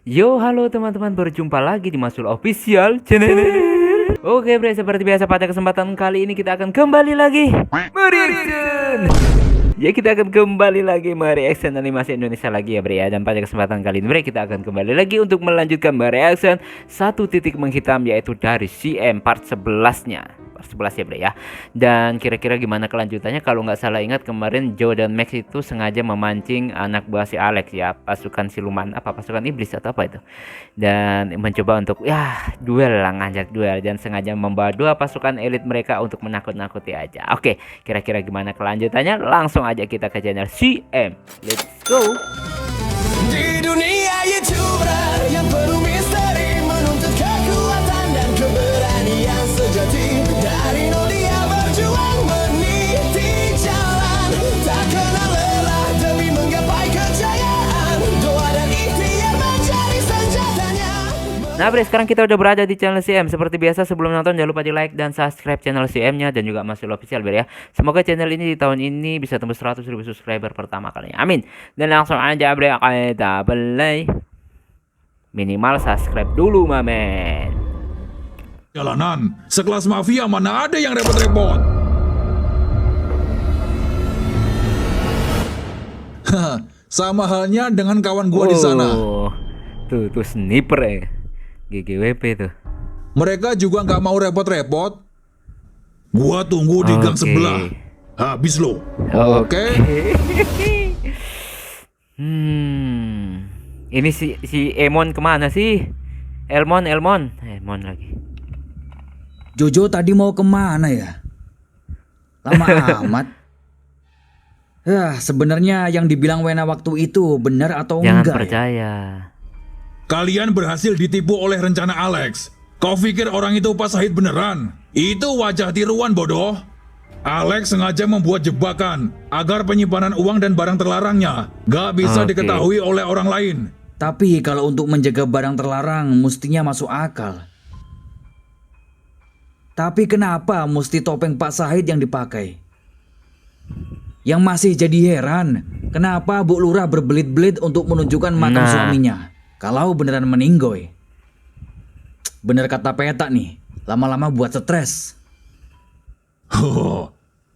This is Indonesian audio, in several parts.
Yo, halo teman-teman, berjumpa lagi di Masul Official Channel. Oke, bre, seperti biasa pada kesempatan kali ini kita akan kembali lagi mereaction. Ya, kita akan kembali lagi mereaction animasi Indonesia lagi ya, bre ya. Dan pada kesempatan kali ini, bre, kita akan kembali lagi untuk melanjutkan mereaction satu titik menghitam, yaitu dari CM part 11-nya. 11 ya, bre ya. Dan kira-kira gimana kelanjutannya? Kalau nggak salah ingat kemarin Joe dan Max itu sengaja memancing anak buah si Alex ya, pasukan siluman, apa pasukan iblis atau apa itu, dan mencoba untuk ya duel lah, ngajak duel, dan sengaja membawa dua pasukan elit mereka untuk menakut-nakuti aja. Oke, kira-kira gimana kelanjutannya? Langsung aja kita ke channel CM. Let's go. Di dunia YouTuber yang penuh misteri, menuntut kekuatan dan keberanian sejati. Dari nol dia berjuang meniti jalan, tak kenal lelah demi menggapai kejayaan. Doa dan ikhtiar menjadi senjatanya. Nah, bre, sekarang kita udah berada di channel CM. Seperti biasa, sebelum nonton jangan lupa di like dan subscribe channel CM-nya dan juga Masul Official, bre ya. Semoga channel ini di tahun ini bisa tembus 100.000 subscriber pertama kalinya. Amin. Dan langsung aja, bre, kita play. Minimal subscribe dulu, mamen. Jalanan, sekelas mafia mana ada yang repot-repot? Haha, sama halnya dengan kawan gua di sana. Tuh sniper ya. GGWP tuh. Mereka juga nggak mau repot-repot. Gua tunggu di gang Oke. sebelah. Habis lo. Oke? Ini si Emon kemana sih? Elmon lagi. Jojo tadi mau kemana ya? Lama amat. Sebenarnya yang dibilang Wena waktu itu benar atau Jangan enggak? percaya. Kalian berhasil ditipu oleh rencana Alex. Kau pikir orang itu Pak Sahid beneran? Itu wajah tiruan, bodoh. Alex sengaja membuat jebakan agar penyimpanan uang dan barang terlarangnya gak bisa Oke. diketahui oleh orang lain. Tapi kalau untuk menjaga barang terlarang mestinya masuk akal. Tapi kenapa mesti topeng Pak Sahid yang dipakai? Yang masih jadi heran, kenapa Bu Lurah berbelit-belit untuk menunjukkan makam Nah. suaminya? Kalau beneran meninggoy. Bener kata peta nih, lama-lama buat stres.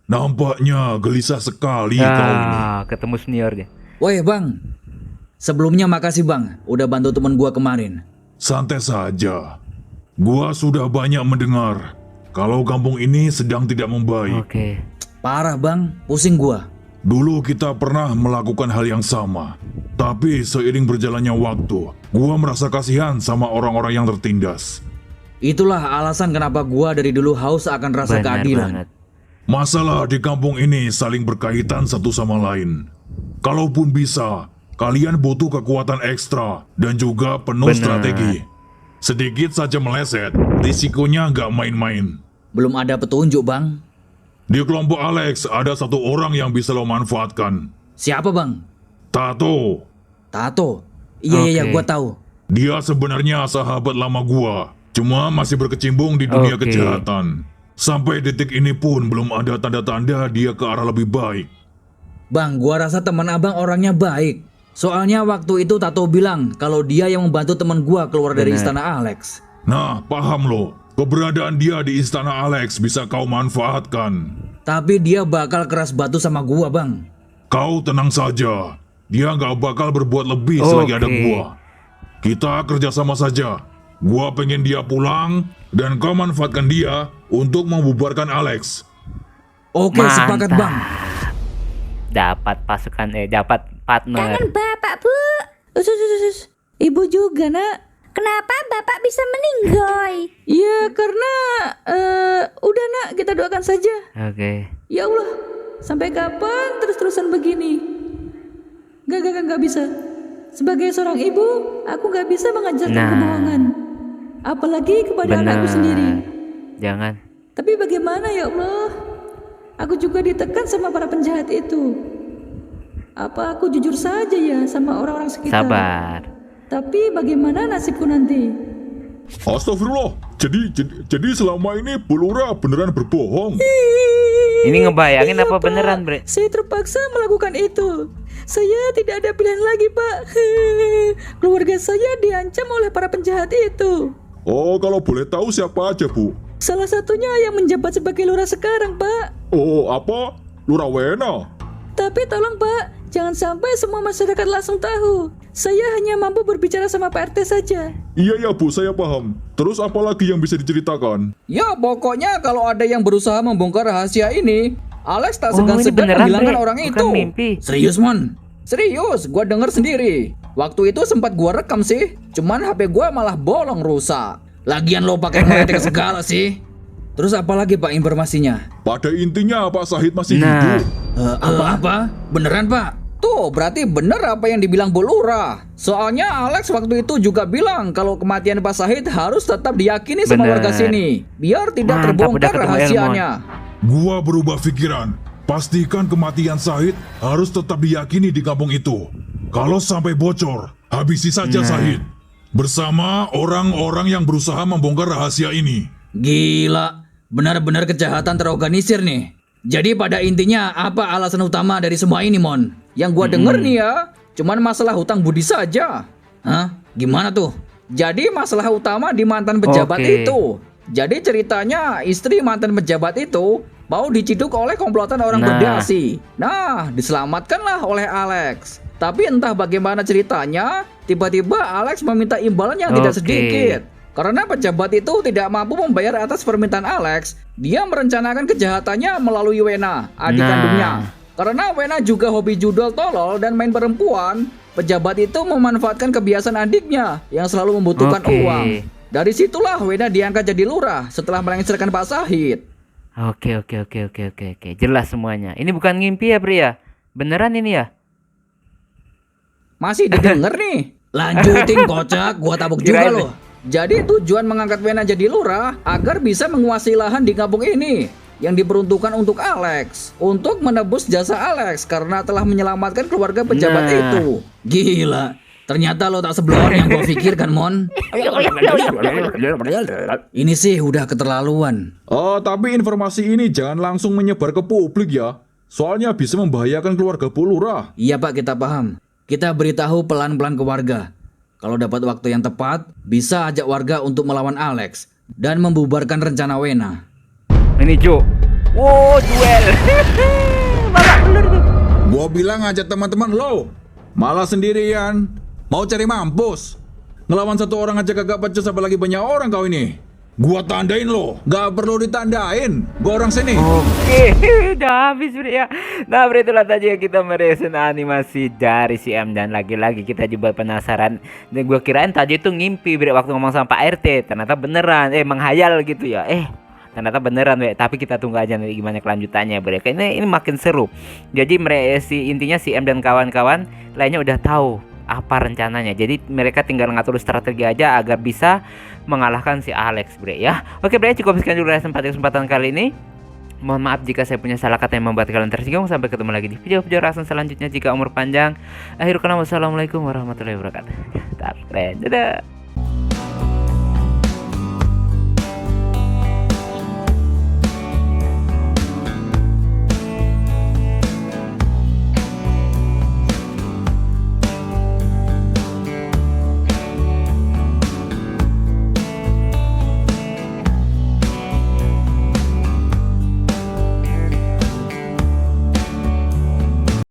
Nampaknya gelisah sekali kau ini. Ketemu seniornya. Woi bang, sebelumnya makasih bang, udah bantu temen gua kemarin. Santai saja. Gua sudah banyak mendengar kalau kampung ini sedang tidak membaik. Oke. Parah bang, pusing gua. Dulu kita pernah melakukan hal yang sama. Tapi seiring berjalannya waktu, gua merasa kasihan sama orang-orang yang tertindas. Itulah alasan kenapa gua dari dulu haus akan rasa Benar keadilan. banget. Masalah di kampung ini saling berkaitan satu sama lain. Kalaupun bisa, kalian butuh kekuatan ekstra dan juga penuh Benar. strategi. Sedikit saja meleset, risikonya nggak main-main. Belum ada petunjuk bang. Di kelompok Alex ada satu orang yang bisa lo manfaatkan. Siapa bang? Tato. Tato. Iya, Oke. gua tahu. Dia sebenarnya sahabat lama gua, cuma masih berkecimpung di dunia Oke. kejahatan. Sampai detik ini pun belum ada tanda-tanda dia ke arah lebih baik. Bang, gua rasa teman abang orangnya baik. Soalnya waktu itu Tato bilang kalau dia yang membantu teman gua keluar dari Benar. istana Alex. Nah, paham lo. Keberadaan dia di istana Alex bisa kau manfaatkan. Tapi dia bakal keras batu sama gua bang. Kau tenang saja. Dia nggak bakal berbuat lebih selagi ada Oke. gua. Kita kerjasama saja. Gua pengen dia pulang dan kau manfaatkan dia untuk membubarkan Alex. Oke, Mantap. sepakat bang. Dapat pasukan dapat partner. Kangen bapak, Bu. Ibu juga, Nak. Kenapa bapak bisa meninggoy? Ya, karena udah, Nak, kita doakan saja. Oke. Ya Allah, sampai kapan terus-terusan begini? Gak bisa. Sebagai seorang ibu, aku gak bisa mengajarkan Nah. kebohongan. Apalagi kepada Benar. anakku sendiri. Jangan. Tapi bagaimana ya Allah? Aku juga ditekan sama para penjahat itu. Apa aku jujur saja ya sama orang-orang sekitar? Sabar. Tapi bagaimana nasibku nanti? Astagfirullah, Jadi selama ini Bu Lurah beneran berbohong. Ini ngebayangin Iya, apa Pak. beneran, Bre? Saya terpaksa melakukan itu. Saya tidak ada pilihan lagi, Pak. Keluarga saya diancam oleh para penjahat itu. Oh, kalau boleh tahu siapa aja, Bu? Salah satunya yang menjabat sebagai lurah sekarang, Pak. Oh, apa? Lurah Wena? Tapi tolong, Pak, jangan sampai semua masyarakat langsung tahu. Saya hanya mampu berbicara sama Pak RT saja. Iya ya, Bu, saya paham. Terus apa lagi yang bisa diceritakan? Ya pokoknya kalau ada yang berusaha membongkar rahasia ini, Alex tak Oh, ini segan-segan beneran, menghilangkan Bre. orang Bukan itu. mimpi. Serius, Mon? Serius, gua denger sendiri. Waktu itu sempat gua rekam sih, cuman HP gua malah bolong rusak. Lagian lo pakai ngeledek segala sih. Terus apa lagi Pak informasinya? Pada intinya Pak Sahid masih Nah. hidup. Apa? Beneran Pak? Tuh berarti bener apa yang dibilang Bu Lurah. Soalnya Alex waktu itu juga bilang kalau kematian Pak Sahid harus tetap diyakini sama Bener. warga sini, biar tidak Mantap, udah terbongkar ketemu rahasianya. Gua berubah pikiran. Pastikan kematian Sahid harus tetap diyakini di kampung itu. Kalau sampai bocor, habisi saja Sahid. Bersama orang-orang yang berusaha membongkar rahasia ini. Gila, benar-benar kejahatan terorganisir nih. Jadi pada intinya apa alasan utama dari semua ini, Mon? Yang gua denger nih ya, cuman masalah hutang budi saja. Hah? Gimana tuh? Jadi masalah utama di mantan pejabat Oke. itu. Jadi ceritanya istri mantan pejabat itu mau diciduk oleh komplotan orang Nah. berdasi. Nah, diselamatkanlah oleh Alex. Tapi entah bagaimana ceritanya, tiba-tiba Alex meminta imbalan yang tidak Oke. sedikit. Karena pejabat itu tidak mampu membayar atas permintaan Alex, dia merencanakan kejahatannya melalui Wena, adik Nah. kandungnya. Karena Wena juga hobi judol tolol dan main perempuan, pejabat itu memanfaatkan kebiasaan adiknya yang selalu membutuhkan Oke. uang. Dari situlah Wena diangkat jadi lurah setelah melengsarkan Pak Sahid. Oke. Jelas semuanya. Ini bukan ngimpi ya, Pria? Beneran ini ya? Masih didengar nih. Lanjutin kocak, gua tabok juga Kirain loh. Jadi tujuan mengangkat Wena jadi lurah agar bisa menguasai lahan di kampung ini yang diperuntukkan untuk Alex, untuk menebus jasa Alex karena telah menyelamatkan keluarga pejabat Nah. itu. Gila, ternyata lo tak sebelum yang gua pikirkan, Mon. Ini sih udah keterlaluan. Oh, tapi informasi ini jangan langsung menyebar ke publik ya. Soalnya bisa membahayakan keluarga Bu Lurah. Iya Pak, kita paham. Kita beritahu pelan-pelan ke warga. Kalau dapat waktu yang tepat, bisa ajak warga untuk melawan Alex dan membubarkan rencana Wena. Ini Jo. Wow, duel. Babak belur tuh. Gua bilang ajak teman-teman lo. Malah sendirian. Mau cari mampus. Ngelawan satu orang aja kagak pecus, apalagi banyak orang kau ini. Gua tandain lo. Gak perlu ditandain. Gua orang sini. Oke, udah habis Bre ya. Nah Bre, itulah tadi yang kita mereaction animasi dari si M. Dan lagi-lagi kita juga penasaran. Dan gue kirain tadi itu ngimpi Bre waktu ngomong sama Pak RT. Ternyata beneran, menghayal gitu ya. Ternyata beneran Bre. Tapi kita tunggu aja nanti gimana kelanjutannya Bre. Kayaknya ini makin seru. Jadi intinya si M dan kawan-kawan lainnya udah tahu apa rencananya. Jadi mereka tinggal ngatur strategi aja agar bisa mengalahkan si Alex Bre ya. Oke Bre, cukup sekian dulu kesempatan kali ini. Mohon maaf jika saya punya salah kata yang membuat kalian tersinggung. Sampai ketemu lagi di video-video reaction selanjutnya jika umur panjang. Akhirul kalam, wassalamualaikum warahmatullahi wabarakatuh. Dadah.